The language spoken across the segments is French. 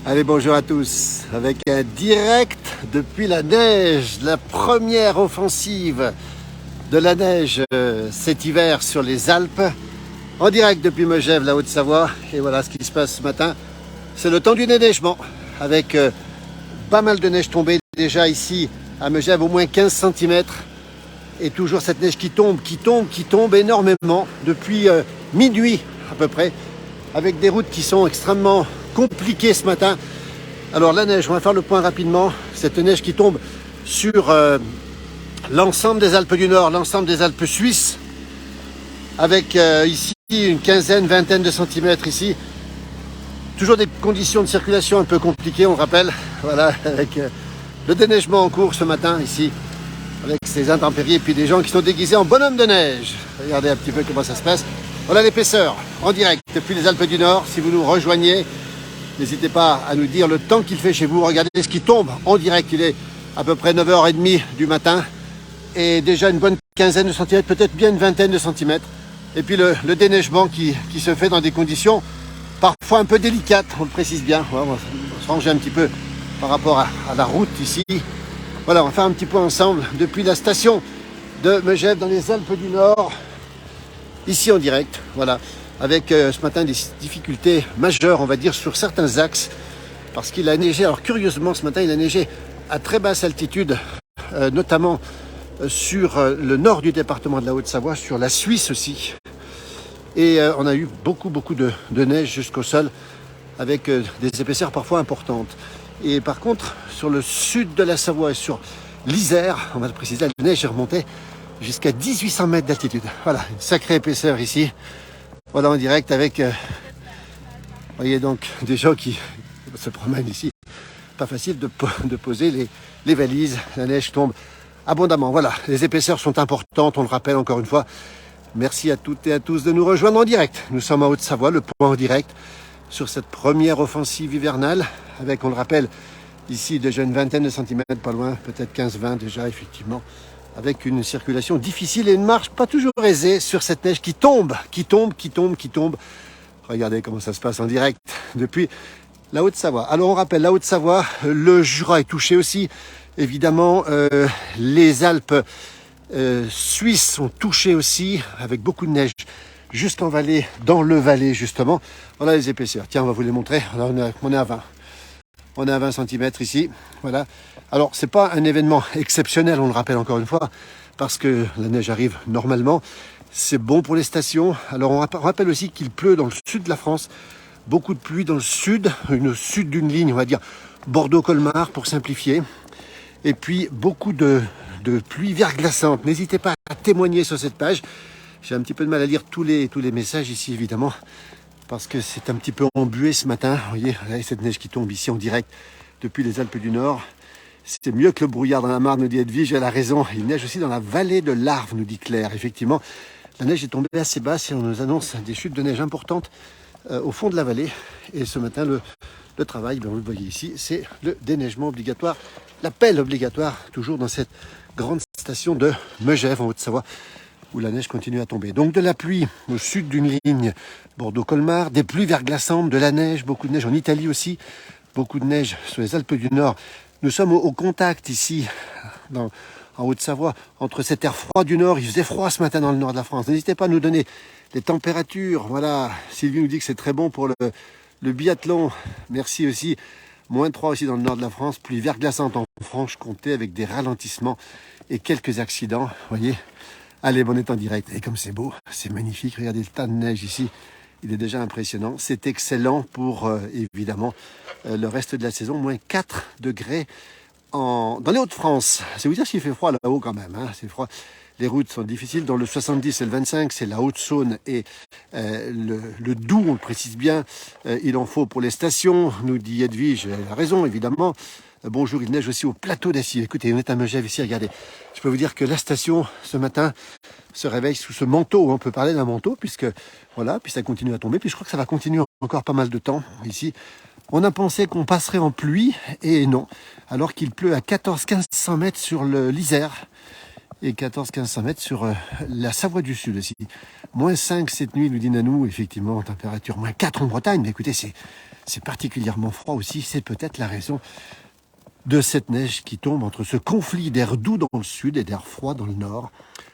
Allez, bonjour à tous, avec un direct depuis la neige, la première offensive de la neige cet hiver sur les Alpes, en direct depuis Megève, la Haute-Savoie. Et voilà ce qui se passe ce matin, c'est le temps du déneigement, avec pas mal de neige tombée déjà ici à Megève, au moins 15 cm. Et toujours cette neige qui tombe énormément depuis minuit à peu près, avec des routes qui sont extrêmement compliquées ce matin. Alors la neige, on va faire le point rapidement. Cette neige qui tombe sur l'ensemble des Alpes du Nord, l'ensemble des Alpes suisses, avec ici une quinzaine, vingtaine de centimètres ici. Toujours des conditions de circulation un peu compliquées, on le rappelle. Voilà, avec le déneigement en cours ce matin ici, avec ces intempéries et puis des gens qui sont déguisés en bonhomme de neige. Regardez un petit peu comment ça se passe. Voilà l'épaisseur en direct depuis les Alpes du Nord. Si vous nous rejoignez, n'hésitez pas à nous dire le temps qu'il fait chez vous. Regardez ce qui tombe en direct. Il est à peu près 9h30 du matin. Et déjà une bonne quinzaine de centimètres, peut-être bien une vingtaine de centimètres. Et puis le déneigement qui se fait dans des conditions parfois un peu délicates, on le précise bien. Voilà, on va se ranger un petit peu par rapport à la route ici. Voilà, on va faire un petit point ensemble depuis la station de Megève dans les Alpes du Nord. Ici en direct, voilà, avec ce matin des difficultés majeures, on va dire, sur certains axes, parce qu'il a neigé. Alors curieusement, ce matin, il a neigé à très basse altitude, notamment sur le nord du département de la Haute-Savoie, sur la Suisse aussi. Et on a eu beaucoup de neige jusqu'au sol, avec des épaisseurs parfois importantes. Et par contre, sur le sud de la Savoie et sur l'Isère, on va le préciser, la neige est remontée jusqu'à 1800 mètres d'altitude. Voilà, une sacrée épaisseur ici. Voilà en direct avec, vous voyez donc des gens qui se promènent ici. Pas facile de poser les valises. La neige tombe abondamment. Voilà, les épaisseurs sont importantes, on le rappelle encore une fois. Merci à toutes et à tous de nous rejoindre en direct. Nous sommes en Haute-Savoie, le point en direct sur cette première offensive hivernale avec, on le rappelle, ici déjà une vingtaine de centimètres, pas loin, peut-être 15-20 déjà, effectivement, avec une circulation difficile et une marche pas toujours aisée sur cette neige qui tombe. Regardez comment ça se passe en direct depuis la Haute-Savoie. Alors on rappelle, la Haute-Savoie, le Jura est touché aussi, évidemment, les Alpes suisses sont touchées aussi, avec beaucoup de neige jusqu'en vallée, dans le Valais justement. Voilà les épaisseurs. Tiens, on va vous les montrer. Alors, on est à 20. On est à 20 cm ici. Voilà. Alors, c'est pas un événement exceptionnel, on le rappelle encore une fois, parce que la neige arrive normalement. C'est bon pour les stations. Alors, on rappelle aussi qu'il pleut dans le sud de la France. Beaucoup de pluie dans le sud, sud d'une ligne, on va dire Bordeaux-Colmar pour simplifier. Et puis, beaucoup de pluie verglaçante. N'hésitez pas à témoigner sur cette page. J'ai un petit peu de mal à lire tous les messages ici, évidemment, parce que c'est un petit peu embué ce matin. Vous voyez, là, cette neige qui tombe ici en direct depuis les Alpes du Nord. C'est mieux que le brouillard dans la Marne, nous dit Edwige. Elle a raison. Il neige aussi dans la vallée de l'Arve, nous dit Claire. Effectivement, la neige est tombée assez basse et on nous annonce des chutes de neige importantes au fond de la vallée. Et ce matin, le travail, vous le voyez ici, c'est le déneigement obligatoire, l'appel obligatoire, toujours dans cette grande station de Megève en Haute-Savoie, où la neige continue à tomber. Donc de la pluie au sud d'une ligne Bordeaux-Colmar, des pluies verglaçantes, de la neige, beaucoup de neige en Italie aussi, beaucoup de neige sur les Alpes du Nord. Nous sommes au contact ici, en Haute-Savoie, entre cet air froid du Nord. Il faisait froid ce matin dans le nord de la France. N'hésitez pas à nous donner les températures. Voilà, Sylvie nous dit que c'est très bon pour le biathlon. Merci aussi. -3 aussi dans le nord de la France, pluie verglaçante en Franche-Comté avec des ralentissements et quelques accidents. Vous voyez. Allez, on est en direct. Et comme c'est beau, c'est magnifique. Regardez le tas de neige ici. Il est déjà impressionnant. C'est excellent pour, évidemment, le reste de la saison. -4 degrés dans les Hauts-de-France. C'est vous dire s'il fait froid là-haut quand même. Hein. C'est froid. Les routes sont difficiles. Dans le 70 et le 25, c'est la Haute-Saône et le Doubs, on le précise bien. Il en faut pour les stations, nous dit Edwige. Elle a raison, évidemment. Bonjour, il neige aussi au plateau d'Assy. Écoutez, on est à Megève ici, regardez. Je peux vous dire que la station, ce matin, se réveille sous ce manteau. On peut parler d'un manteau, puisque, voilà, puis ça continue à tomber. Puis je crois que ça va continuer encore pas mal de temps, ici. On a pensé qu'on passerait en pluie, et non. Alors qu'il pleut à 14-1500 mètres sur l'Isère, et 14-1500 mètres sur la Savoie du Sud aussi. -5 cette nuit, nous dit Nanou, effectivement, température -4 en Bretagne. Mais écoutez, c'est particulièrement froid aussi. C'est peut-être la raison de cette neige qui tombe entre ce conflit d'air doux dans le sud et d'air froid dans le nord.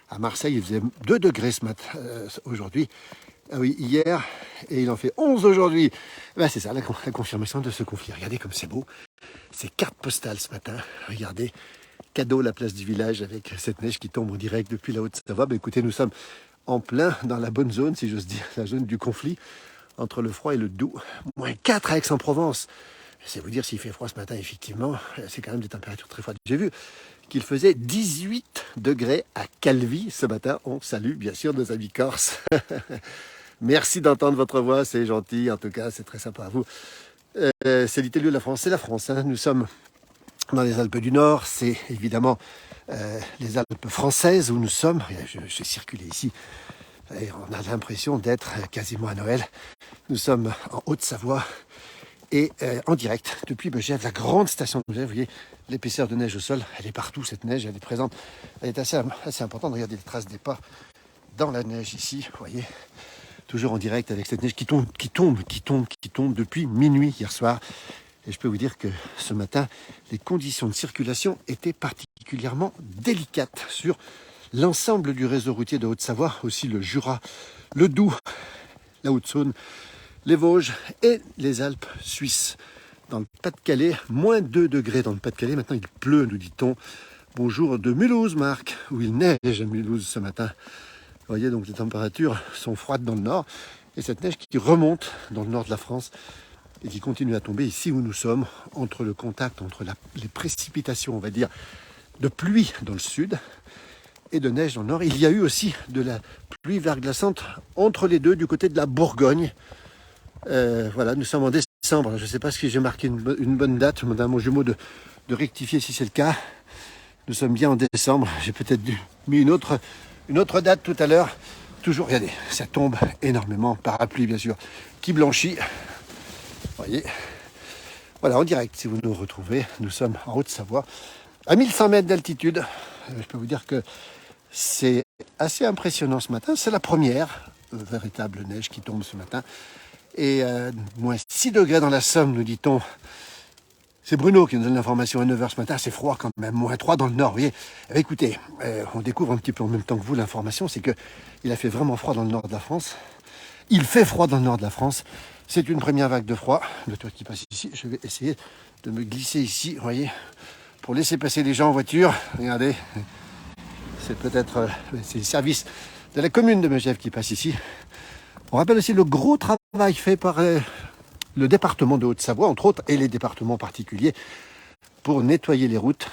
À Marseille, il faisait 2 degrés ce matin, aujourd'hui. Ah oui, hier, et il en fait 11 aujourd'hui. Ben, c'est ça, la confirmation de ce conflit. Regardez comme c'est beau. C'est carte postale ce matin. Regardez, cadeau la place du village avec cette neige qui tombe en direct depuis la Haute-Savoie. Ben, écoutez, nous sommes en plein dans la bonne zone, si j'ose dire, la zone du conflit entre le froid et le doux. -4 à Aix-en-Provence. C'est vous dire s'il fait froid ce matin, effectivement, c'est quand même des températures très froides. J'ai vu qu'il faisait 18 degrés à Calvi ce matin. On salue bien sûr nos amis corses. Merci d'entendre votre voix, c'est gentil, en tout cas, c'est très sympa à vous. C'est l'Italie de la France, c'est la France. Hein. Nous sommes dans les Alpes du Nord, c'est évidemment les Alpes françaises où nous sommes. Je circulé ici et on a l'impression d'être quasiment à Noël. Nous sommes en Haute-Savoie et en direct depuis Megève, la grande station de Megève. Vous voyez l'épaisseur de neige au sol, elle est partout cette neige, elle est présente, elle est assez importante. Regardez les traces des pas dans la neige ici, vous voyez. Toujours en direct avec cette neige qui tombe depuis minuit hier soir. Et je peux vous dire que ce matin, les conditions de circulation étaient particulièrement délicates sur l'ensemble du réseau routier de Haute-Savoie, aussi le Jura, le Doubs, la Haute-Saône, les Vosges et les Alpes suisses. Dans le Pas-de-Calais, -2 degrés dans le Pas-de-Calais. Maintenant, il pleut, nous dit-on. Bonjour de Mulhouse, Marc, où il neige à Mulhouse ce matin. Vous voyez, donc les températures sont froides dans le nord. Et cette neige qui remonte dans le nord de la France et qui continue à tomber ici où nous sommes, entre le contact, entre les précipitations, on va dire, de pluie dans le sud et de neige dans le nord. Il y a eu aussi de la pluie verglaçante entre les deux, du côté de la Bourgogne. Voilà, nous sommes en décembre. Je ne sais pas si j'ai marqué une bonne date. Je demande à mon jumeau de rectifier si c'est le cas. Nous sommes bien en décembre. J'ai peut-être mis une autre date tout à l'heure. Toujours, regardez, ça tombe énormément. Parapluie, bien sûr, qui blanchit. Vous voyez. Voilà, en direct, si vous nous retrouvez, nous sommes en Haute-Savoie, à 1100 mètres d'altitude. Je peux vous dire que c'est assez impressionnant ce matin. C'est la première véritable neige qui tombe ce matin. Et -6 degrés dans la Somme, nous dit-on. C'est Bruno qui nous donne l'information à 9h ce matin. C'est froid quand même, -3 dans le nord. Vous voyez. Eh bien, écoutez, on découvre un petit peu en même temps que vous l'information. C'est qu'il a fait vraiment froid dans le nord de la France. Il fait froid dans le nord de la France. C'est une première vague de froid. Le toit qui passe ici. Je vais essayer de me glisser ici, vous voyez, pour laisser passer les gens en voiture. Regardez. C'est peut-être c'est le service de la commune de Megève qui passe ici. On rappelle aussi le gros travail fait par le département de Haute-Savoie, entre autres, et les départements particuliers, pour nettoyer les routes.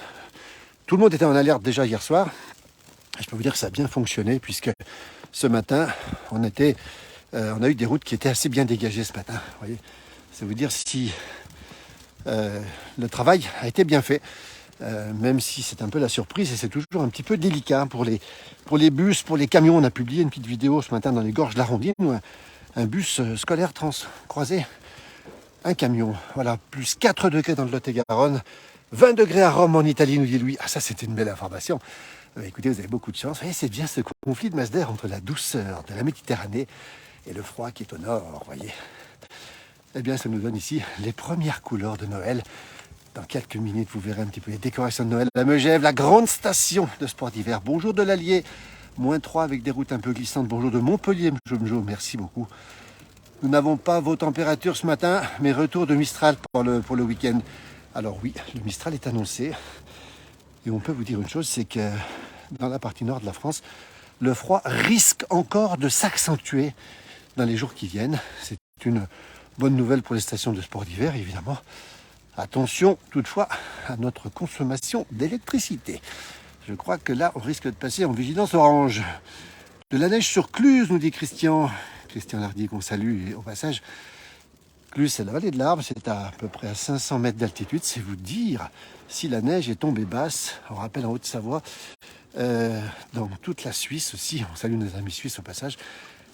Tout le monde était en alerte déjà hier soir. Je peux vous dire que ça a bien fonctionné, puisque ce matin, on a eu des routes qui étaient assez bien dégagées ce matin. Vous voyez, c'est vous dire si le travail a été bien fait. Même si c'est un peu la surprise et c'est toujours un petit peu délicat pour les bus, pour les camions. On a publié une petite vidéo ce matin dans les gorges de l'Arrondine où un bus scolaire croisé un camion. Voilà, plus 4 degrés dans le Lot-et-Garonne, 20 degrés à Rome en Italie, nous dit Louis. Ah, ça c'était une belle information. Écoutez, vous avez beaucoup de chance. Vous voyez, c'est bien ce conflit de masse d'air entre la douceur de la Méditerranée et le froid qui est au nord, vous voyez. Eh bien, ça nous donne ici les premières couleurs de Noël. Dans quelques minutes, vous verrez un petit peu les décorations de Noël à Megève, la grande station de sport d'hiver. Bonjour de l'Allier, -3 avec des routes un peu glissantes. Bonjour de Montpellier, merci beaucoup. Nous n'avons pas vos températures ce matin, mais retour de Mistral pour le week-end. Alors oui, le Mistral est annoncé. Et on peut vous dire une chose, c'est que dans la partie nord de la France, le froid risque encore de s'accentuer dans les jours qui viennent. C'est une bonne nouvelle pour les stations de sport d'hiver, évidemment. Attention toutefois à notre consommation d'électricité. Je crois que là, on risque de passer en vigilance orange. De la neige sur Cluse, nous dit Christian Lardier, qu'on salue et au passage. Cluse, c'est la vallée de l'Arbre, c'est à peu près à 500 mètres d'altitude. C'est vous dire si la neige est tombée basse. On rappelle en Haute-Savoie, dans toute la Suisse aussi. On salue nos amis suisses au passage.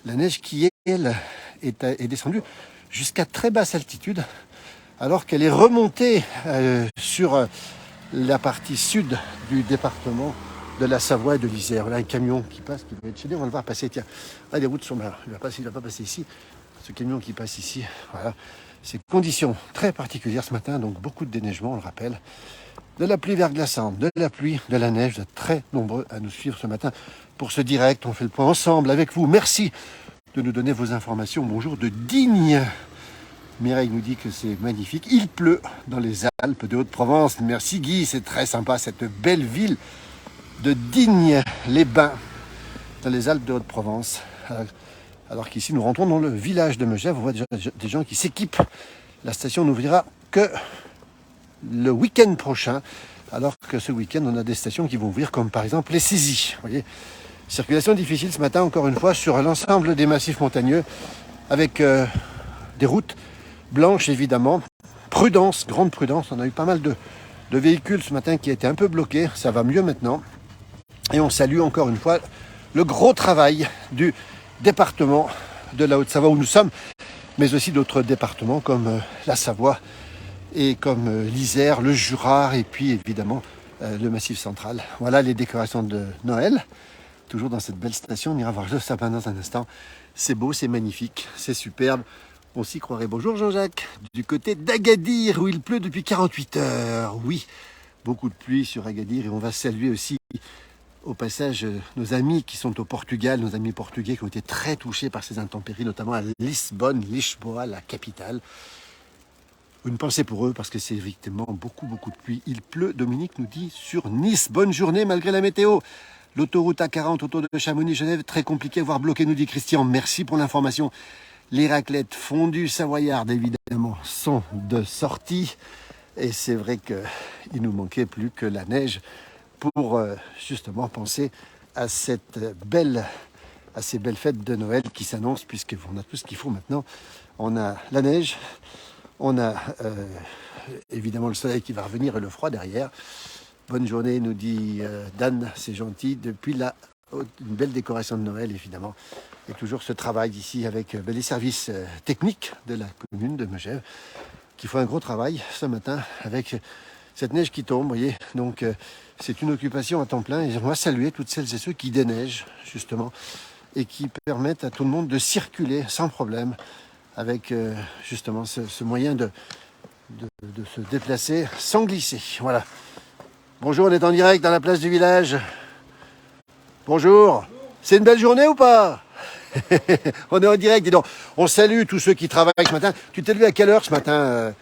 La neige qui, elle, est descendue jusqu'à très basse altitude, alors qu'elle est remontée sur la partie sud du département de la Savoie et de l'Isère. Là, un camion qui passe, qui va être chez nous, on va le voir passer. Tiens, là, les routes sont là. Il va pas passer ici. Ce camion qui passe ici, voilà. ces conditions très particulières ce matin, donc beaucoup de déneigement, on le rappelle. De la pluie verglaçante, de la pluie, de la neige, vous êtes très nombreux à nous suivre ce matin pour ce direct. On fait le point ensemble avec vous. Merci de nous donner vos informations. Bonjour de Digne. Mireille nous dit que c'est magnifique. Il pleut dans les Alpes de Haute-Provence. Merci Guy, c'est très sympa cette belle ville de Digne-les-Bains dans les Alpes de Haute-Provence. Alors qu'ici nous rentrons dans le village de Megève. On voit déjà des gens qui s'équipent. La station n'ouvrira que le week-end prochain, alors que ce week-end on a des stations qui vont ouvrir comme par exemple les Saisies. Vous voyez, circulation difficile ce matin encore une fois sur l'ensemble des massifs montagneux avec des routes blanches évidemment. Prudence, grande prudence, on a eu pas mal de véhicules ce matin qui étaient un peu bloqués, ça va mieux maintenant. Et on salue encore une fois le gros travail du département de la Haute-Savoie où nous sommes, mais aussi d'autres départements comme la Savoie et comme l'Isère, le Jura et puis évidemment le Massif central. Voilà les décorations de Noël, toujours dans cette belle station. On ira voir le sapin dans un instant. C'est beau, c'est magnifique, c'est superbe. On s'y croirait. Bonjour Jean-Jacques, du côté d'Agadir où il pleut depuis 48 heures. Oui, beaucoup de pluie sur Agadir et on va saluer aussi au passage nos amis qui sont au Portugal, nos amis portugais qui ont été très touchés par ces intempéries, notamment à Lisbonne, Lisboa, la capitale. Une pensée pour eux parce que c'est effectivement beaucoup de pluie. Il pleut, Dominique nous dit, sur Nice. Bonne journée malgré la météo. L'autoroute A40 autour de Chamonix-Genève, très compliqué, voire bloqué, nous dit Christian. Merci pour l'information. Les raclettes fondues savoyardes, évidemment, sont de sortie. Et c'est vrai qu'il nous manquait plus que la neige pour justement penser à ces belles fêtes de Noël qui s'annoncent, puisqu'on a tout ce qu'il faut maintenant. On a la neige, on a évidemment le soleil qui va revenir et le froid derrière. Bonne journée, nous dit Dan, c'est gentil. Depuis là, une belle décoration de Noël, évidemment. Et toujours ce travail ici avec les services techniques de la commune de Megève qui font un gros travail ce matin avec cette neige qui tombe, vous voyez. Donc c'est une occupation à temps plein et on va saluer toutes celles et ceux qui déneigent justement et qui permettent à tout le monde de circuler sans problème avec justement ce moyen de se déplacer sans glisser. Voilà. Bonjour, on est en direct dans la place du village. Bonjour. C'est une belle journée ou pas? On est en direct, dis donc. On salue tous ceux qui travaillent ce matin. Tu t'es levé à quelle heure ce matin?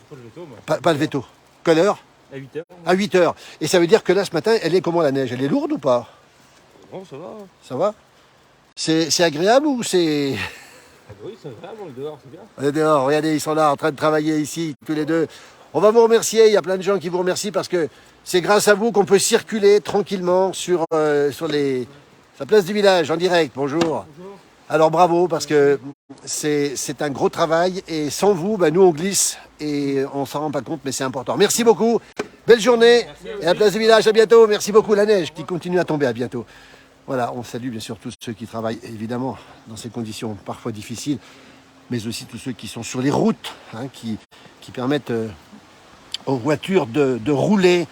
Pas le veto, moi. Pas le veto. Quelle heure? À 8 heures. À 8 heures. Et ça veut dire que là, ce matin, elle est comment la neige? Elle est lourde ou pas? Non, ça va. Ça va? C'est agréable ou c'est... Ah oui, c'est agréable, on est dehors, c'est bien. On est dehors, regardez, ils sont là en train de travailler ici, tous les deux. On va vous remercier, il y a plein de gens qui vous remercient parce que c'est grâce à vous qu'on peut circuler tranquillement sur la place du village, en direct. Bonjour. Bonjour. Alors bravo, parce que c'est un gros travail et sans vous, nous on glisse et on s'en rend pas compte, mais c'est important. Merci beaucoup, belle journée et à la place du village, à bientôt. Merci beaucoup, la neige qui continue à tomber, à bientôt. Voilà, on salue bien sûr tous ceux qui travaillent, évidemment, dans ces conditions parfois difficiles, mais aussi tous ceux qui sont sur les routes, qui permettent aux voitures de rouler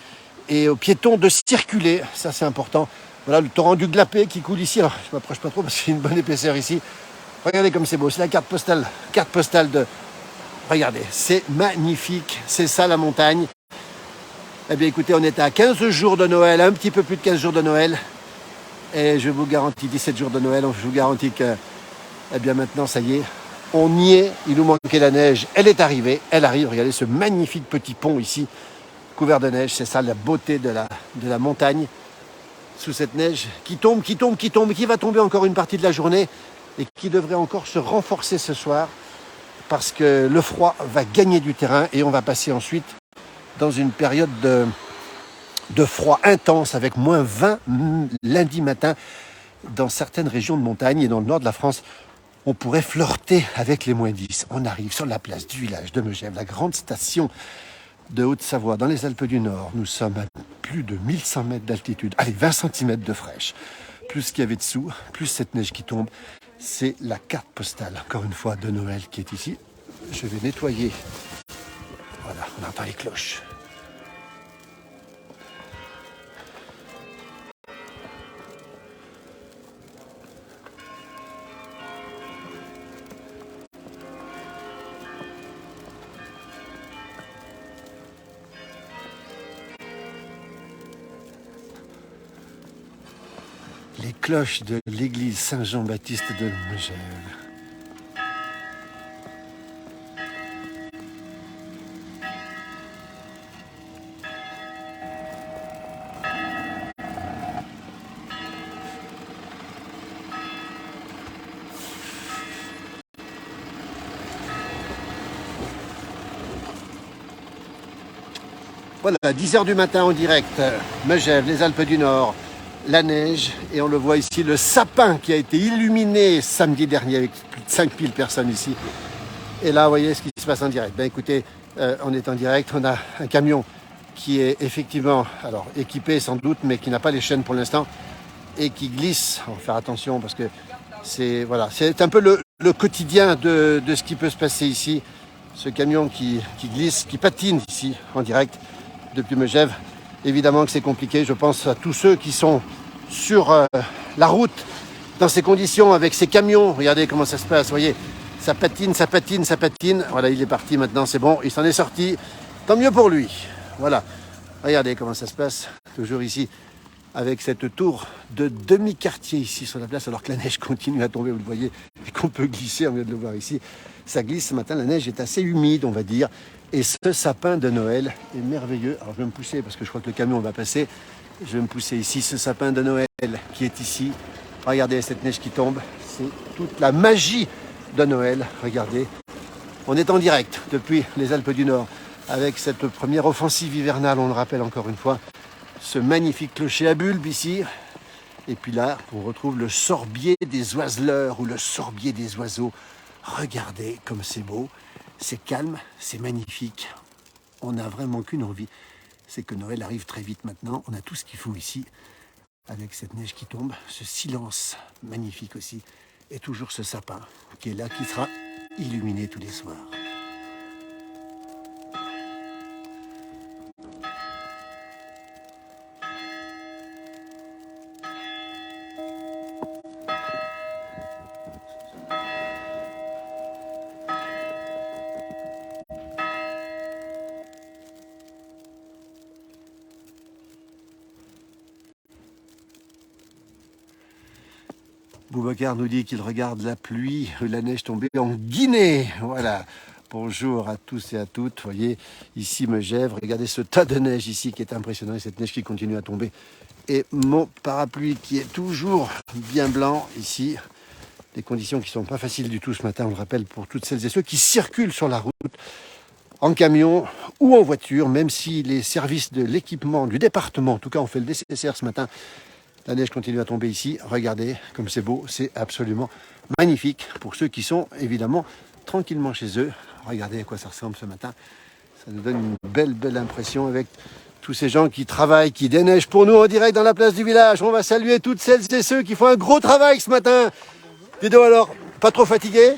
et aux piétons de circuler. Ça, c'est important. Voilà le torrent du Glapé qui coule ici. Alors, je ne m'approche pas trop parce qu'il y a une bonne épaisseur ici. Regardez comme c'est beau. C'est la carte postale de... Regardez, c'est magnifique. C'est ça, la montagne. Eh bien, écoutez, on est à 15 jours de Noël, un petit peu plus de 15 jours de Noël. Et je vous garantis, 17 jours de Noël, je vous garantis que, eh bien maintenant, ça y est, on y est. Il nous manquait la neige. Elle est arrivée. Elle arrive. Regardez ce magnifique petit pont ici, couvert de neige. C'est ça, la beauté de la montagne. Sous cette neige qui tombe, qui va tomber encore une partie de la journée et qui devrait encore se renforcer ce soir parce que le froid va gagner du terrain et on va passer ensuite dans une période de froid intense avec moins 20 lundi matin dans certaines régions de montagne et dans le nord de la France. On pourrait flirter avec les moins 10. On arrive sur la place du village de Megève, la grande station de Haute-Savoie, dans les Alpes du Nord. Nous sommes à plus de 1100 mètres d'altitude. Allez, 20 cm de fraîche. Plus ce qu'il y avait dessous, plus cette neige qui tombe. C'est la carte postale, encore une fois, de Noël qui est ici. Je vais nettoyer. Voilà, on entend les cloches. les cloches de l'église Saint-Jean-Baptiste de Megève. Voilà, 10h du matin en direct, Megève, les Alpes du Nord, la neige, et on le voit ici, le sapin qui a été illuminé samedi dernier avec plus de 5000 personnes ici. Et là, vous voyez ce qui se passe en direct. Ben écoutez, on est en direct, on a un camion qui est effectivement, alors équipé sans doute, mais qui n'a pas les chaînes pour l'instant, et qui glisse. Il faut faire attention parce que c'est voilà, c'est un peu le quotidien de ce qui peut se passer ici. Ce camion qui glisse, qui patine ici en direct depuis Megève. Évidemment que c'est compliqué. Je pense à tous ceux qui sont sur la route dans ces conditions avec ces camions. Regardez comment ça se passe. Vous voyez, ça patine, ça patine, ça patine. Voilà, il est parti maintenant, c'est bon. Il s'en est sorti. Tant mieux pour lui. Voilà. Regardez comment ça se passe. Toujours ici avec cette tour de demi-quartier ici sur la place alors que la neige continue à tomber. Vous le voyez et qu'on peut glisser. On vient de le voir ici. Ça glisse ce matin. La neige est assez humide, on va dire. Et ce sapin de Noël est merveilleux. Alors je vais me pousser parce que je crois que le camion va passer. Je vais me pousser ici, ce sapin de Noël qui est ici. Regardez cette neige qui tombe. C'est toute la magie de Noël. Regardez. On est en direct depuis les Alpes du Nord avec cette première offensive hivernale, on le rappelle encore une fois. Ce magnifique clocher à bulbes ici. Et puis là, on retrouve le sorbier des oiseleurs ou le sorbier des oiseaux. Regardez comme c'est beau. C'est calme, c'est magnifique. On n'a vraiment qu'une envie, c'est que Noël arrive très vite maintenant. On a tout ce qu'il faut ici, avec cette neige qui tombe, ce silence magnifique aussi, et toujours ce sapin qui est là, qui sera illuminé tous les soirs. Boubacar nous dit qu'il regarde la pluie, la neige tombée en Guinée. Voilà. Bonjour à tous et à toutes. Vous voyez, ici Megève, regardez ce tas de neige ici qui est impressionnant et cette neige qui continue à tomber. Et mon parapluie qui est toujours bien blanc ici. Des conditions qui ne sont pas faciles du tout ce matin, on le rappelle, pour toutes celles et ceux qui circulent sur la route, en camion ou en voiture, même si les services de l'équipement du département, en tout cas on fait le nécessaire ce matin. La neige continue à tomber ici. Regardez comme c'est beau. C'est absolument magnifique pour ceux qui sont évidemment tranquillement chez eux. Regardez à quoi ça ressemble ce matin. Ça nous donne une belle impression avec tous ces gens qui travaillent, qui déneigent pour nous en direct dans la place du village. On va saluer toutes celles et ceux qui font un gros travail ce matin. Dis donc alors, pas trop fatigué?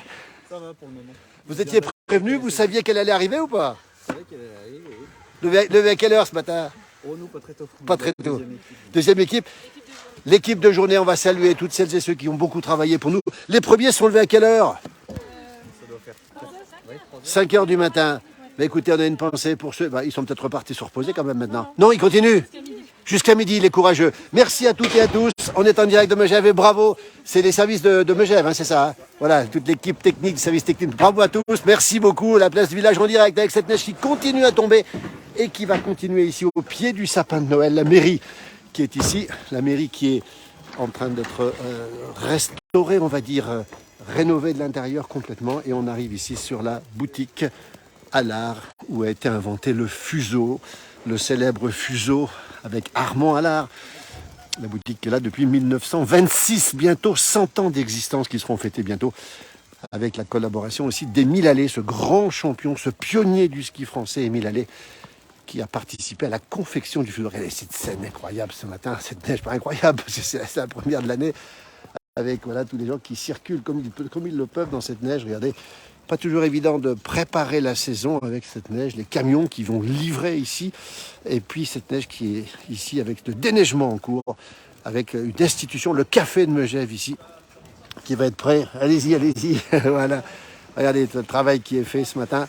Ça va pour le moment. Vous étiez prévenu? Vous saviez qu'elle allait arriver ou pas? C'est vrai qu'elle est arrivée, oui. Levé à quelle heure ce matin? Oh, nous, pas très tôt. Pas très tôt. Deuxième équipe. Deuxième équipe. L'équipe de journée, on va saluer toutes celles et ceux qui ont beaucoup travaillé pour nous. Les premiers sont levés à quelle heure? Ça doit faire 5 heures du matin. Mais écoutez, on a une pensée pour ceux. Ils sont peut-être repartis se reposer quand même maintenant. Non, ils continuent. Jusqu'à midi, les courageux. Merci à toutes et à tous. On est en direct de Megève et bravo. C'est les services de Megève, hein, c'est ça. Hein. Voilà, toute l'équipe technique, service technique. Bravo à tous. Merci beaucoup. La place du village en direct avec cette neige qui continue à tomber et qui va continuer ici au pied du sapin de Noël. La mairie qui est ici, la mairie qui est en train d'être restaurée, on va dire, rénovée de l'intérieur complètement. Et on arrive ici sur la boutique Allard où a été inventé le fuseau, le célèbre fuseau avec Armand Allard. La boutique est là depuis 1926, bientôt 100 ans d'existence qui seront fêtés bientôt, avec la collaboration aussi d'Émile Allais, ce grand champion, ce pionnier du ski français, Émile Allais, qui a participé à la confection du fuseau. Regardez cette scène incroyable ce matin, cette neige pas incroyable, c'est la première de l'année, avec voilà, tous les gens qui circulent comme ils le peuvent dans cette neige. Regardez, pas toujours évident de préparer la saison avec cette neige, les camions qui vont livrer ici, et puis cette neige qui est ici avec le déneigement en cours, avec une institution, le café de Megève ici, qui va être prêt. Allez-y, allez-y, voilà. Regardez le travail qui est fait ce matin,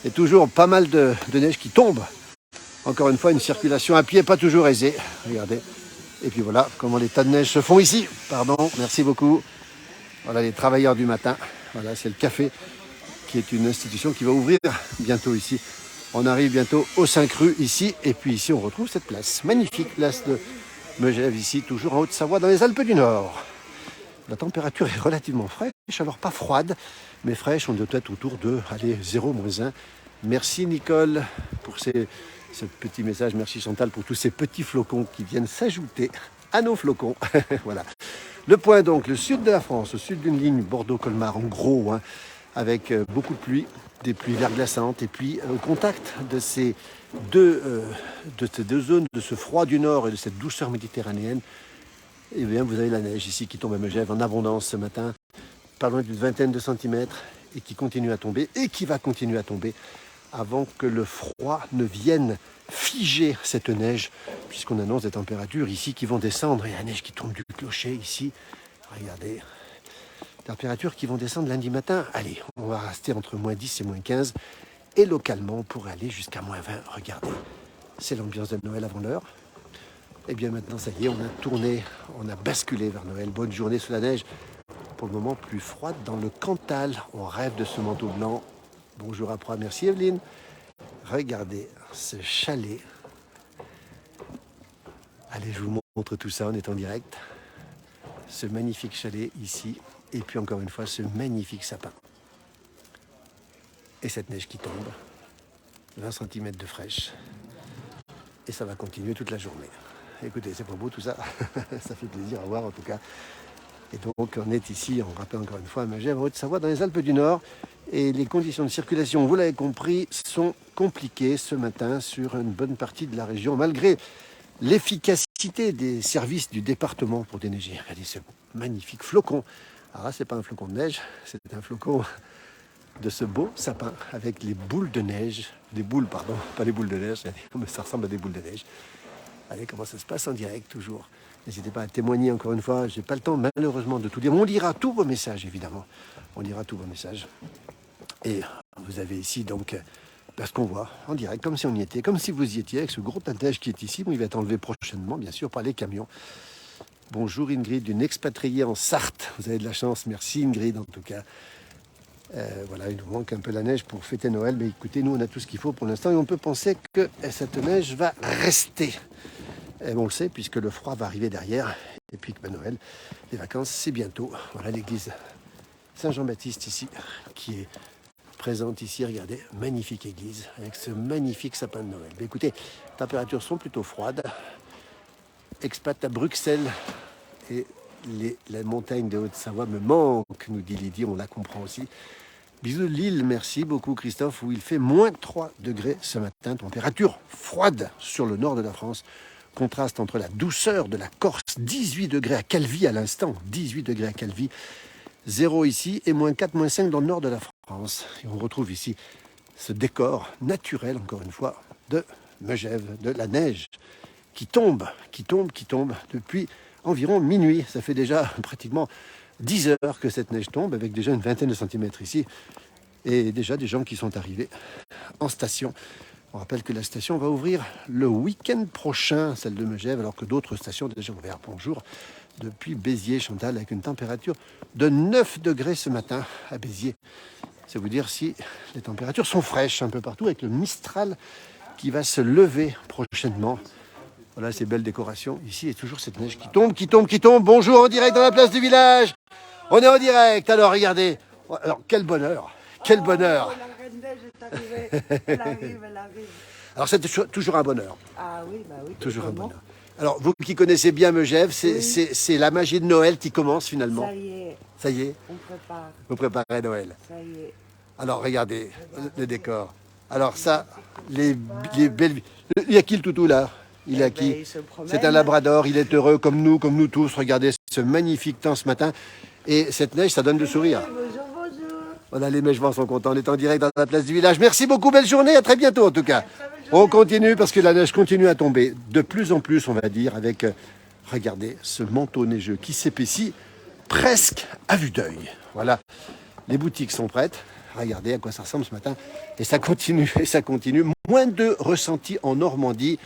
et toujours pas mal de neige qui tombe. Encore une fois, une circulation à pied pas toujours aisée. Regardez, Et puis voilà comment les tas de neige se font ici. Pardon, merci beaucoup. Voilà les travailleurs du matin. Voilà, c'est le café qui est une institution qui va ouvrir bientôt ici. On arrive bientôt au Saint-Cru ici. Et puis ici, on retrouve cette place. Magnifique place de Megève ici, toujours en Haute-Savoie, dans les Alpes du Nord. La température est relativement fraîche, alors pas froide, mais fraîche. On doit être autour de 0, -1. Merci Nicole pour ce petit message. Merci Chantal pour tous ces petits flocons qui viennent s'ajouter à nos flocons. Voilà. Le point donc, le sud de la France, au sud d'une ligne Bordeaux-Colmar, en gros, hein, avec beaucoup de pluie, des pluies verglaçantes, et puis au contact de ces deux zones, de ce froid du nord et de cette douceur méditerranéenne, eh bien, vous avez la neige ici qui tombe à Megève en abondance ce matin, pas loin d'une vingtaine de centimètres, et qui continue à tomber, et qui va continuer à tomber avant que le froid ne vienne figer cette neige, puisqu'on annonce des températures ici qui vont descendre. Il y a la neige qui tombe du clocher ici. Regardez, températures qui vont descendre lundi matin. Allez, on va rester entre -10 et -15. Et localement, on pourrait aller jusqu'à -20. Regardez, c'est l'ambiance de Noël avant l'heure. Et bien maintenant, ça y est, on a tourné, on a basculé vers Noël. Bonne journée sous la neige. Pour le moment, plus froide dans le Cantal. On rêve de ce manteau blanc. Bonjour à Proie, merci Evelyne. Regardez ce chalet. Allez, je vous montre tout ça, on est en direct. Ce magnifique chalet ici. Et puis encore une fois, ce magnifique sapin. Et cette neige qui tombe. 20 cm de fraîche. Et ça va continuer toute la journée. Écoutez, c'est pas beau tout ça. Ça fait plaisir à voir en tout cas. Et donc on est ici, on rappelle encore une fois, à Megève, en Haute-Savoie, dans les Alpes du Nord. Et les conditions de circulation, vous l'avez compris, sont compliquées ce matin sur une bonne partie de la région, malgré l'efficacité des services du département pour déneiger. Regardez ce magnifique flocon. Alors là, c'est pas un flocon de neige, c'est un flocon de ce beau sapin avec les boules de neige, des boules, pardon, pas les boules de neige, mais ça ressemble à des boules de neige. Allez, comment ça se passe en direct toujours. N'hésitez pas à témoigner encore une fois. Je n'ai pas le temps malheureusement de tout dire. Mais on lira tous vos messages évidemment. On lira tous vos messages. Et vous avez ici donc ce qu'on voit en direct, comme si on y était, comme si vous y étiez avec ce gros tas de neige qui est ici. Bon, il va être enlevé prochainement, bien sûr, par les camions. Bonjour Ingrid, une expatriée en Sarthe. Vous avez de la chance. Merci Ingrid en tout cas. Voilà, il nous manque un peu la neige pour fêter Noël. Mais écoutez, nous on a tout ce qu'il faut pour l'instant et on peut penser que cette neige va rester. Et on le sait, puisque le froid va arriver derrière. Et puis que Noël, les vacances, c'est bientôt. Voilà l'église Saint-Jean-Baptiste ici, qui est présente ici. Regardez, magnifique église, avec ce magnifique sapin de Noël. Mais écoutez, les températures sont plutôt froides. Expat à Bruxelles. Et la montagne de Haute-Savoie me manque, nous dit Lydie, on la comprend aussi. Bisous de Lille, merci beaucoup Christophe, où il fait -3 degrés ce matin. Température froide sur le nord de la France. Contraste entre la douceur de la Corse, 18 degrés à Calvi à l'instant, 18 degrés à Calvi, 0 ici et -4, -5 dans le nord de la France. Et on retrouve ici ce décor naturel, encore une fois, de Megève, de la neige qui tombe depuis environ minuit. Ça fait déjà pratiquement 10 heures que cette neige tombe, avec déjà une vingtaine de centimètres ici. Et déjà des gens qui sont arrivés en station. On rappelle que la station va ouvrir le week-end prochain, celle de Megève, alors que d'autres stations ont déjà ouvert. Bonjour, depuis Béziers, Chantal, avec une température de 9 degrés ce matin à Béziers. C'est vous dire si les températures sont fraîches un peu partout, avec le Mistral qui va se lever prochainement. Voilà ces belles décorations. Ici, il y a toujours cette neige qui tombe. Bonjour, en direct dans la place du village. On est en direct. Alors, regardez. Alors, quel bonheur. Quel bonheur. La reine neige est arrivée. Elle arrive. Alors, c'est toujours un bonheur. Ah oui, bah oui. Toujours un bonheur. Alors, vous qui connaissez bien Megève, c'est la magie de Noël qui commence finalement. Ça y est. Ça y est. On prépare. Vous préparez Noël. Ça y est. Alors, regardez le décor. Alors, ça, les belles... Il y a qui le toutou là? Il a qui? C'est un labrador, il est heureux comme nous tous. Regardez ce magnifique temps ce matin. Et cette neige, ça donne le sourire. Bonjour. Voilà, les Megevans sont contents. On est en direct dans la place du village. Merci beaucoup, belle journée. À très bientôt en tout cas. On continue parce que la neige continue à tomber. De plus en plus, on va dire, avec, regardez, ce manteau neigeux qui s'épaissit presque à vue d'œil. Voilà, les boutiques sont prêtes. Regardez à quoi ça ressemble ce matin. Et ça continue, -2 ressentis en Normandie.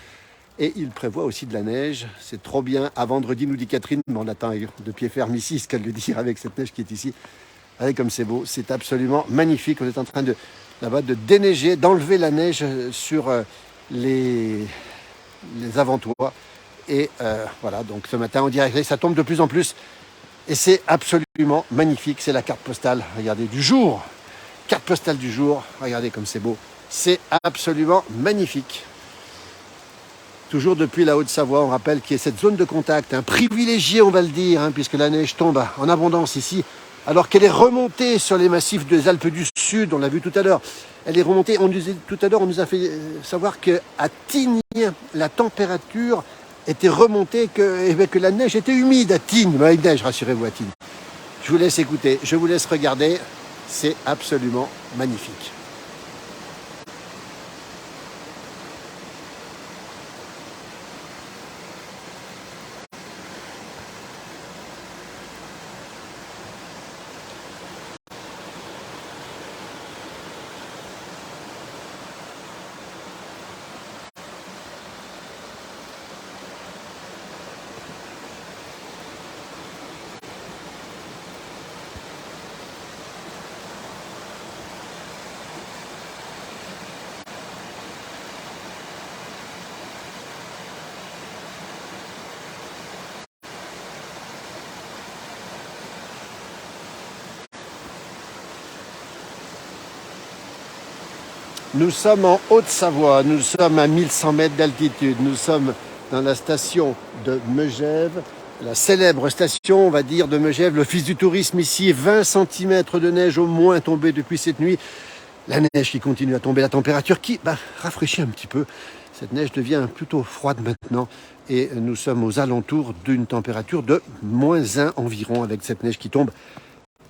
Et il prévoit aussi de la neige. C'est trop bien. À vendredi, nous dit Catherine, mais on attend de pied ferme ici, ce qu'elle veut dire avec cette neige qui est ici. Regardez comme c'est beau. C'est absolument magnifique. On est en train de, là-bas, de déneiger, d'enlever la neige sur les avant-toits. Et voilà, donc ce matin, on dirait ça tombe de plus en plus. Et c'est absolument magnifique. C'est la carte postale, regardez, du jour. Carte postale du jour. Regardez comme c'est beau. C'est absolument magnifique. Toujours depuis la Haute-Savoie, on rappelle qu'il y a cette zone de contact, privilégiée, on va le dire, puisque la neige tombe en abondance ici, alors qu'elle est remontée sur les massifs des Alpes du Sud, on l'a vu tout à l'heure. Elle est remontée, tout à l'heure, on nous a fait savoir qu'à Tignes, la température était remontée, que la neige était humide à Tignes. Il neige, rassurez-vous, à Tignes. Je vous laisse écouter, je vous laisse regarder, c'est absolument magnifique. Nous sommes en Haute-Savoie, nous sommes à 1100 mètres d'altitude, nous sommes dans la station de Megève, la célèbre station, on va dire, de Megève, l'office du tourisme ici, 20 cm de neige au moins tombée depuis cette nuit. La neige qui continue à tomber, la température qui rafraîchit un petit peu. Cette neige devient plutôt froide maintenant et nous sommes aux alentours d'une température de -1 environ avec cette neige qui tombe.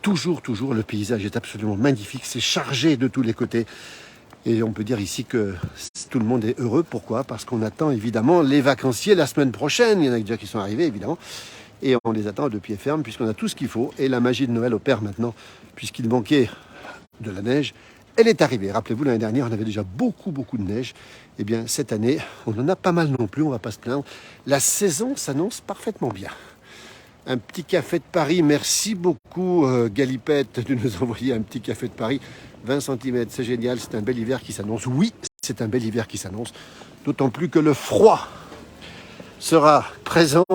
Toujours, le paysage est absolument magnifique, c'est chargé de tous les côtés. Et on peut dire ici que tout le monde est heureux. Pourquoi? Parce qu'on attend évidemment les vacanciers la semaine prochaine. Il y en a déjà qui sont arrivés évidemment. Et on les attend de pied ferme puisqu'on a tout ce qu'il faut. Et la magie de Noël opère maintenant puisqu'il manquait de la neige. Elle est arrivée. Rappelez-vous, l'année dernière, on avait déjà beaucoup de neige. Eh bien, cette année, on en a pas mal non plus. On ne va pas se plaindre. La saison s'annonce parfaitement bien. Un petit café de Paris. Merci beaucoup, Galipette, de nous envoyer un petit café de Paris. 20 cm, c'est génial, c'est un bel hiver qui s'annonce. Oui, c'est un bel hiver qui s'annonce. D'autant plus que le froid sera présent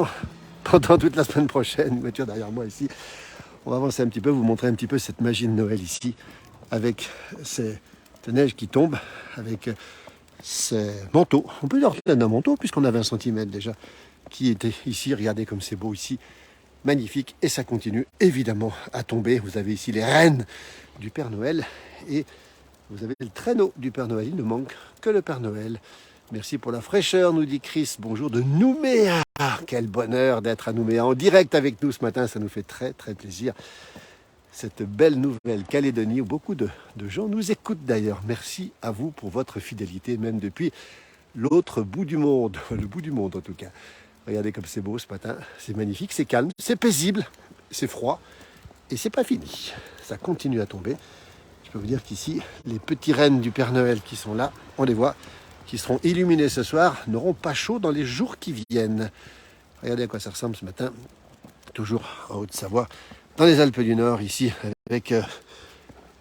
pendant toute la semaine prochaine. Une voiture derrière moi ici. On va avancer un petit peu, vous montrer un petit peu cette magie de Noël ici. Avec cette neige qui tombe, avec ces manteaux. On peut dire un manteau puisqu'on a 20 cm déjà qui était ici. Regardez comme c'est beau ici. Magnifique. Et ça continue évidemment à tomber. Vous avez ici les rennes du Père Noël. Et vous avez le traîneau du Père Noël. Il ne manque que le Père Noël. Merci pour la fraîcheur, nous dit Chris. Bonjour de Nouméa. Quel bonheur d'être à Nouméa en direct avec nous ce matin. Ça nous fait très plaisir. Cette belle Nouvelle-Calédonie où beaucoup de gens nous écoutent d'ailleurs. Merci à vous pour votre fidélité, même depuis l'autre bout du monde. Le bout du monde en tout cas. Regardez comme c'est beau ce matin. C'est magnifique, c'est calme, c'est paisible, c'est froid. Et c'est pas fini. Ça continue à tomber. Je peux vous dire qu'ici, les petits rennes du Père Noël qui sont là, on les voit, qui seront illuminés ce soir, n'auront pas chaud dans les jours qui viennent. Regardez à quoi ça ressemble ce matin. Toujours en Haute-Savoie, dans les Alpes du Nord, ici, avec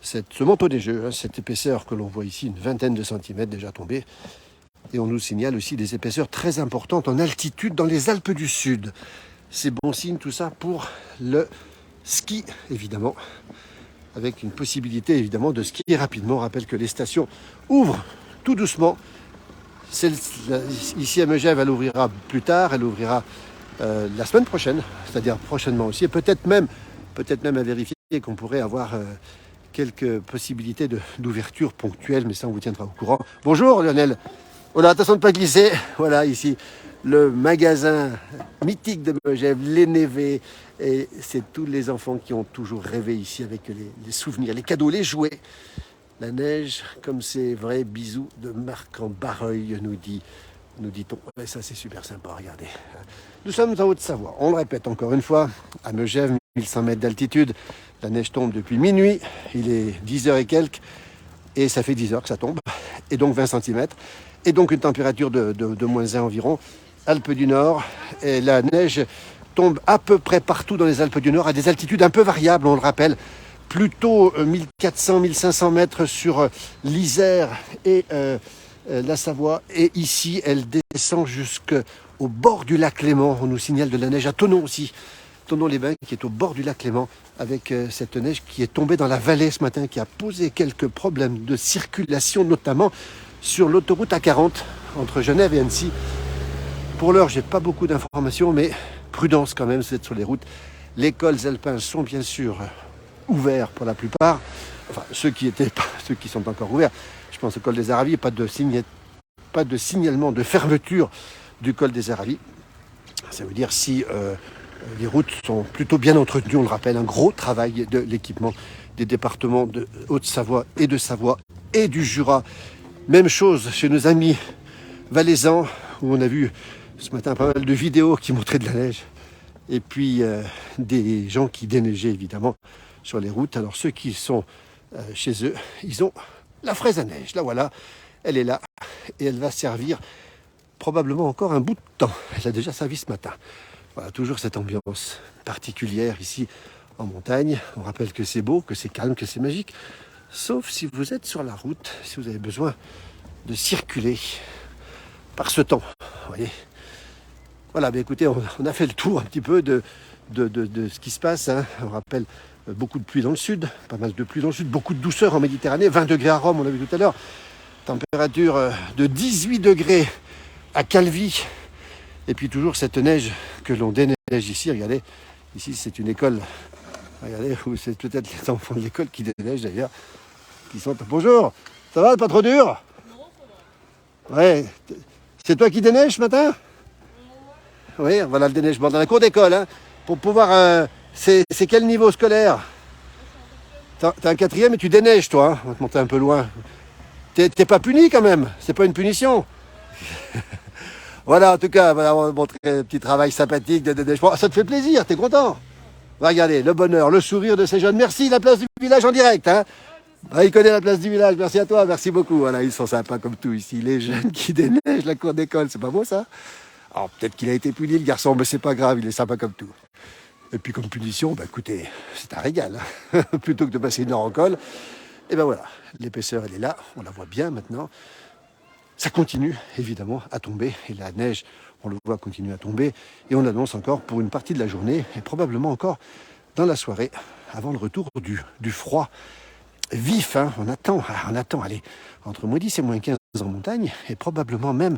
ce manteau neigeux, cette épaisseur que l'on voit ici, une vingtaine de centimètres déjà tombés. Et on nous signale aussi des épaisseurs très importantes en altitude dans les Alpes du Sud. C'est bon signe tout ça pour le ski, évidemment, avec une possibilité évidemment de skier rapidement. On rappelle que les stations ouvrent tout doucement. Ici à Megève, elle ouvrira plus tard, elle ouvrira la semaine prochaine, c'est-à-dire prochainement aussi, et peut-être même à vérifier qu'on pourrait avoir quelques possibilités d'ouverture ponctuelle, mais ça on vous tiendra au courant. Bonjour Lionel. Voilà, attention de ne pas glisser. Voilà, ici, le magasin mythique de Megève, les Névés. Et c'est tous les enfants qui ont toujours rêvé ici avec les souvenirs, les cadeaux, les jouets. La neige, comme c'est vrai, bisous de Marc en Barreuil, nous dit-on. Ouais, ça, c'est super sympa, regardez. Nous sommes en Haute-Savoie. On le répète encore une fois, à Megève, 1100 mètres d'altitude. La neige tombe depuis minuit. Il est 10h et quelques. Et ça fait 10 heures que ça tombe, et donc 20 cm, et donc une température de -1 environ. Alpes du Nord, et la neige tombe à peu près partout dans les Alpes du Nord, à des altitudes un peu variables, on le rappelle, plutôt 1400-1500 mètres sur l'Isère et la Savoie, et ici elle descend jusqu'au bord du lac Léman. On nous signale de la neige à Thonon aussi, Thonon-les-Bains qui est au bord du lac Léman, avec cette neige qui est tombée dans la vallée ce matin, qui a posé quelques problèmes de circulation, notamment sur l'autoroute A40 entre Genève et Annecy. Pour l'heure, j'ai pas beaucoup d'informations, mais prudence quand même, c'est sur les routes. Les cols alpins sont bien sûr ouverts pour la plupart, enfin ceux qui sont encore ouverts. Je pense au col des Aravis, pas de signalement de fermeture du col des Aravis. Ça veut dire si les routes sont plutôt bien entretenues, on le rappelle, un gros travail de l'équipement des départements de Haute-Savoie et de Savoie et du Jura. Même chose chez nos amis valaisans, où on a vu ce matin pas mal de vidéos qui montraient de la neige. Et puis des gens qui déneigeaient évidemment sur les routes. Alors ceux qui sont chez eux, ils ont la fraise à neige. Là voilà, elle est là et elle va servir probablement encore un bout de temps. Elle a déjà servi ce matin. Voilà, toujours cette ambiance particulière ici en montagne. On rappelle que c'est beau, que c'est calme, que c'est magique. Sauf si vous êtes sur la route, si vous avez besoin de circuler par ce temps. Vous voyez. Voilà, mais écoutez, on a fait le tour un petit peu de ce qui se passe. Hein. On rappelle beaucoup de pluie dans le sud, pas mal de pluie dans le sud, beaucoup de douceur en Méditerranée, 20 degrés à Rome, on l'a vu tout à l'heure. Température de 18 degrés à Calvi. Et puis toujours cette neige que l'on déneige ici. Regardez, ici c'est une école. Regardez, c'est peut-être les enfants de l'école qui déneigent d'ailleurs. Qui sont... Bonjour, ça va, pas trop dur? Non, ça va. Ouais, c'est toi qui déneiges ce matin? Oui, voilà le déneigement dans la cour d'école. Hein, pour pouvoir... c'est quel niveau scolaire? T'as un 4e et tu déneiges toi. Hein, on va te monter un peu loin. T'es pas puni quand même, c'est pas une punition. Voilà, en tout cas, voilà, on va montrer un petit travail sympathique de déneigement. Ça te fait plaisir, t'es content? Regardez, le bonheur, le sourire de ces jeunes. Merci, la place du village en direct. Hein. Ah, il connaît la place du village, merci à toi, merci beaucoup. Voilà, ils sont sympas comme tout ici. Les jeunes qui déneigent la cour d'école, c'est pas beau ça? Alors peut-être qu'il a été puni le garçon, mais c'est pas grave, il est sympa comme tout. Et puis comme punition, bah écoutez, c'est un régal. Hein. Plutôt que de passer une heure en colle, et ben voilà, l'épaisseur elle est là, on la voit bien maintenant. Ça continue évidemment à tomber, et la neige, on le voit continuer à tomber, et on annonce encore pour une partie de la journée, et probablement encore dans la soirée, avant le retour du froid vif. Hein. On attend, allez, entre -10 et -15 en montagne, et probablement même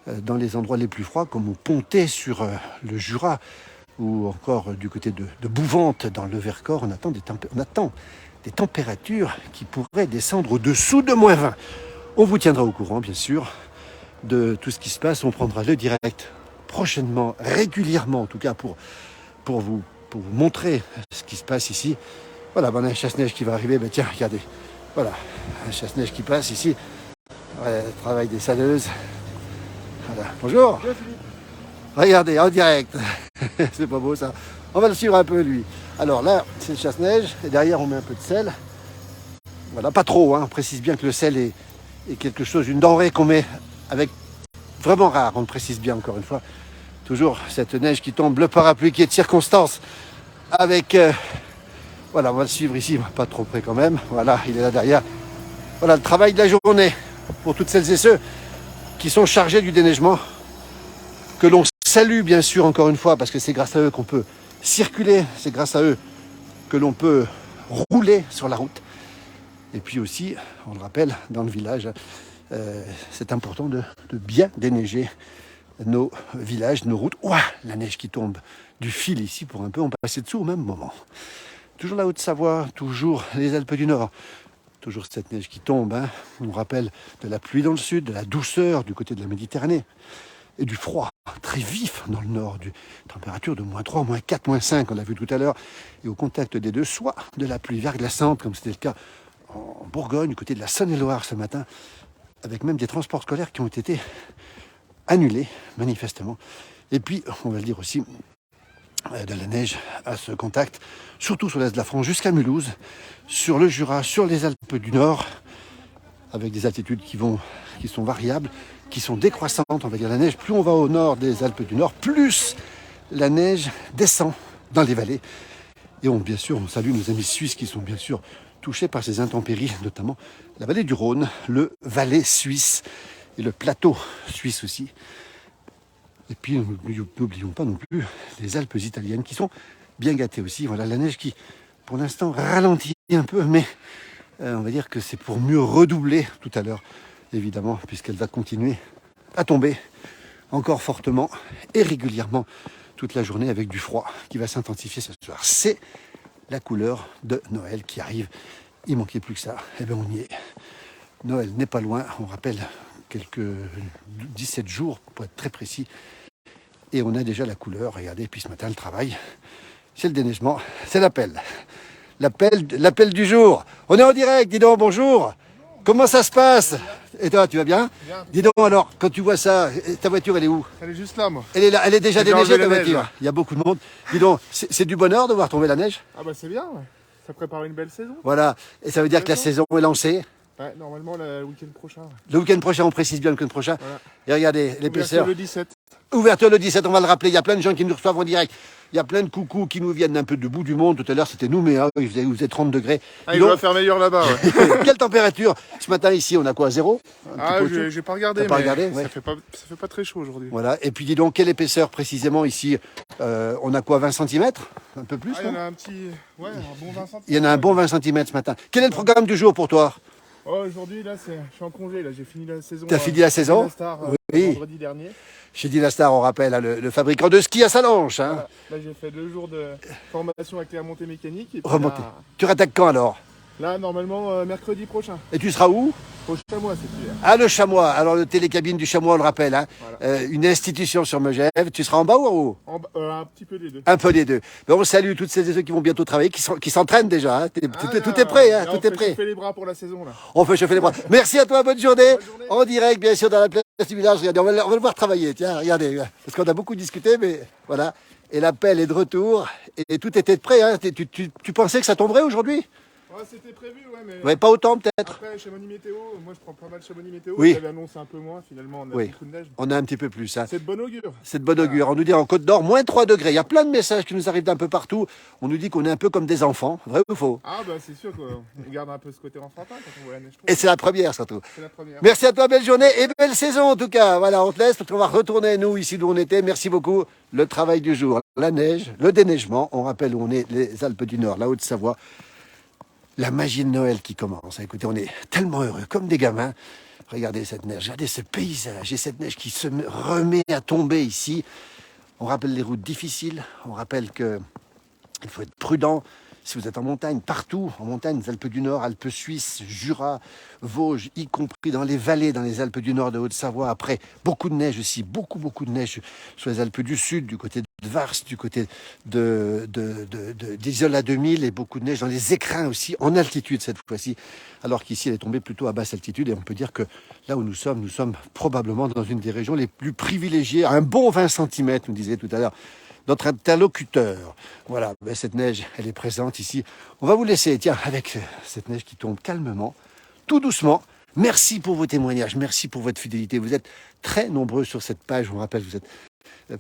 dans les endroits les plus froids, comme au Pontet sur le Jura, ou encore du côté de Bouvante dans le Vercors, on attend des températures qui pourraient descendre au-dessous de -20. On vous tiendra au courant, bien sûr, de tout ce qui se passe. On prendra le direct prochainement, régulièrement, en tout cas, pour vous montrer ce qui se passe ici. Voilà, on a un chasse-neige qui va arriver. Ben tiens, regardez. Voilà, un chasse-neige qui passe ici. Voilà, le travail des saleuses. Voilà. Bonjour. Regardez, en direct. C'est pas beau, ça. On va le suivre un peu, lui. Alors là, c'est le chasse-neige. Et derrière, on met un peu de sel. Voilà, pas trop. Hein. On précise bien que le sel est quelque chose, une denrée qu'on met avec vraiment rare. On le précise bien, encore une fois. Toujours cette neige qui tombe, le parapluie qui est de circonstance. Avec... voilà, on va le suivre ici, pas trop près quand même. Voilà, il est là derrière. Voilà, le travail de la journée pour toutes celles et ceux qui sont chargés du déneigement. Que l'on salue, bien sûr, encore une fois, parce que c'est grâce à eux qu'on peut circuler. C'est grâce à eux que l'on peut rouler sur la route. Et puis aussi, on le rappelle, dans le village, c'est important de bien déneiger nos villages, nos routes. Ouah, la neige qui tombe du fil ici pour un peu, on peut passer dessous au même moment. Toujours la Haute-Savoie, toujours les Alpes du Nord, toujours cette neige qui tombe. Hein. On rappelle de la pluie dans le sud, de la douceur du côté de la Méditerranée et du froid très vif dans le nord, du température de -3, -4, -5, on l'a vu tout à l'heure. Et au contact des deux, soit de la pluie verglaçante, comme c'était le cas en Bourgogne, du côté de la Saône-et-Loire ce matin, avec même des transports scolaires qui ont été annulés, manifestement. Et puis, on va le dire aussi, de la neige à ce contact, surtout sur l'est de la France, jusqu'à Mulhouse, sur le Jura, sur les Alpes du Nord, avec des altitudes qui sont variables, qui sont décroissantes, on va dire la neige. Plus on va au nord des Alpes du Nord, plus la neige descend dans les vallées. Et bien sûr, on salue nos amis suisses qui sont bien sûr touchés par ces intempéries, notamment la vallée du Rhône, le Valais suisse et le plateau suisse aussi. Et puis, n'oublions pas non plus les Alpes italiennes qui sont bien gâtées aussi. Voilà, la neige qui, pour l'instant, ralentit un peu, mais on va dire que c'est pour mieux redoubler tout à l'heure, évidemment, puisqu'elle va continuer à tomber encore fortement et régulièrement toute la journée avec du froid qui va s'intensifier ce soir. C'est la couleur de Noël qui arrive. Il manquait plus que ça. Eh bien, on y est. Noël n'est pas loin. On rappelle quelques 17 jours, pour être très précis. Et on a déjà la couleur. Regardez, puis ce matin, le travail, c'est le déneigement, c'est l'appel. L'appel du jour. On est en direct, dis donc, bonjour. Comment ça se passe? Et toi, tu vas bien? Bien. Dis donc alors, quand tu vois ça, ta voiture, elle est où? Elle est juste là, moi. Elle est là, elle est déjà J'ai déneigée, enlevé ta la neige, voiture. ouais. Il y a beaucoup de monde. Dis donc, c'est du bonheur de voir tomber la neige? Ah bah c'est bien, ouais. Ça prépare une belle saison. Voilà. Et ça veut dire que la saison est lancée. Ouais, normalement le week-end prochain. Ouais. Le week-end prochain, on précise bien le week-end prochain. Voilà. Et regardez, Ouverture l'épaisseur. le 17. Ouverture le 17, on va le rappeler. Il y a plein de gens qui nous reçoivent en direct. Il y a plein de coucous qui nous viennent d'un peu de bout du monde. Tout à l'heure, c'était nous, mais il faisait 30 degrés. Ah, Dis il donc, va faire meilleur là-bas, ouais. quelle température? Ce matin, ici, on a quoi? Zéro? Un Ah, petit peu j'ai pas regardé, T'as pas mais regardé, ouais. ça fait pas très chaud aujourd'hui. Voilà. Et puis, dis donc, quelle épaisseur précisément ici? On a quoi, 20 cm? Un peu plus, Ah, il y en non? a un petit... Ouais, un bon 20 cm. Il y en a un bon 20 cm ce matin. Quel est le programme du jour pour toi? Oh, aujourd'hui, là, je suis en congé, là. J'ai fini la saison. T'as fini la saison? La Star, Oui. vendredi dernier. Chez Dilastar, on rappelle, hein, le fabricant de ski à Salanches. Hein. Voilà. Là, j'ai fait 2 jours de formation avec les remontées mécaniques. Et puis Remontée. Tu rattaques quand alors? Là, normalement, mercredi prochain. Et tu seras où? Au Chamois, c'est hier. Ah, le Chamois. Alors, le télécabine du Chamois, on le rappelle. Hein. Voilà. Une institution sur Megève. Tu seras en bas ou en haut? Un petit peu des deux. Un peu des deux. Mais on salue toutes celles et ceux qui vont bientôt travailler, qui s'entraînent déjà. Hein. Ah, Tout est prêt. Hein. là, Tout est prêt. On fait les bras pour la saison, là. On fait chauffer les bras. Merci à toi. Bonne journée. Bonne journée. En direct, bien sûr, dans la place du village. Regardez, on va le voir travailler. Tiens, regardez. Parce qu'on a beaucoup discuté, mais voilà. Et l'appel est de retour. Et tout était prêt. Hein. Tu pensais que ça tomberait aujourd'hui? Ouais, c'était prévu, ouais, mais Ouais, pas autant peut-être. après, Chamonix Météo, moi je prends pas mal Chamonix Météo, Oui. ils avaient annoncé un peu moins, finalement on a Oui. beaucoup de neige. On a un petit peu plus. Hein. C'est de bon augure. C'est de bon augure. On nous dit en Côte d'Or, moins 3 degrés. Il y a plein de messages qui nous arrivent d'un peu partout. On nous dit qu'on est un peu comme des enfants. Vrai ou faux? Ah bah c'est sûr qu'on garde un peu ce côté enfantin quand on voit la neige tomber. Et c'est la première surtout. C'est la première. Merci à toi, belle journée et belle saison en tout cas. Voilà, on te laisse parce qu'on va retourner nous ici d'où on était. Merci beaucoup. Le travail du jour, la neige, le déneigement. On rappelle où on est, les Alpes du Nord, la Haute-Savoie. La magie de Noël qui commence. Écoutez, on est tellement heureux, comme des gamins. Regardez cette neige, regardez ce paysage et cette neige qui se remet à tomber ici. On rappelle les routes difficiles, on rappelle qu'il faut être prudent. Si vous êtes en montagne, partout, en montagne, les Alpes du Nord, Alpes suisses, Jura, Vosges, y compris dans les vallées, dans les Alpes du Nord de Haute-Savoie. Après, beaucoup de neige aussi, beaucoup de neige sur les Alpes du Sud, du côté de Vars, du côté d'Isola 2000 et beaucoup de neige dans les écrins aussi, en altitude cette fois-ci. Alors qu'ici, elle est tombée plutôt à basse altitude et on peut dire que là où nous sommes probablement dans une des régions les plus privilégiées, un bon 20 cm, nous disait tout à l'heure notre interlocuteur. Voilà, ben cette neige, elle est présente ici. On va vous laisser, tiens, avec cette neige qui tombe calmement, tout doucement. Merci pour vos témoignages, merci pour votre fidélité. Vous êtes très nombreux sur cette page. On rappelle, vous êtes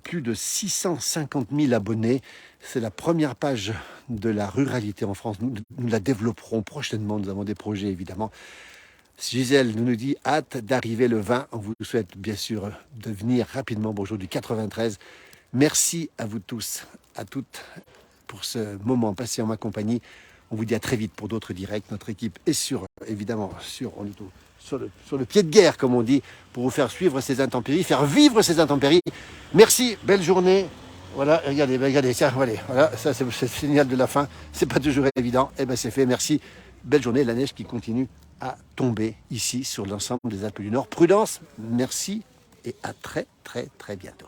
plus de 650 000 abonnés. C'est la première page de la ruralité en France. Nous la développerons prochainement. Nous avons des projets, évidemment. Gisèle nous dit hâte d'arriver le 20. On vous souhaite bien sûr de venir rapidement. Bonjour du 93. Merci à vous tous, à toutes, pour ce moment passé en ma compagnie. On vous dit à très vite pour d'autres directs. Notre équipe est évidemment sur le pied de guerre, comme on dit, pour vous faire suivre ces intempéries, faire vivre ces intempéries. Merci, belle journée. Voilà, regardez, tiens, voilà, ça c'est le signal de la fin. C'est pas toujours évident. Eh bien, c'est fait. Merci. Belle journée. La neige qui continue à tomber ici sur l'ensemble des Alpes du Nord. Prudence, merci et à très bientôt.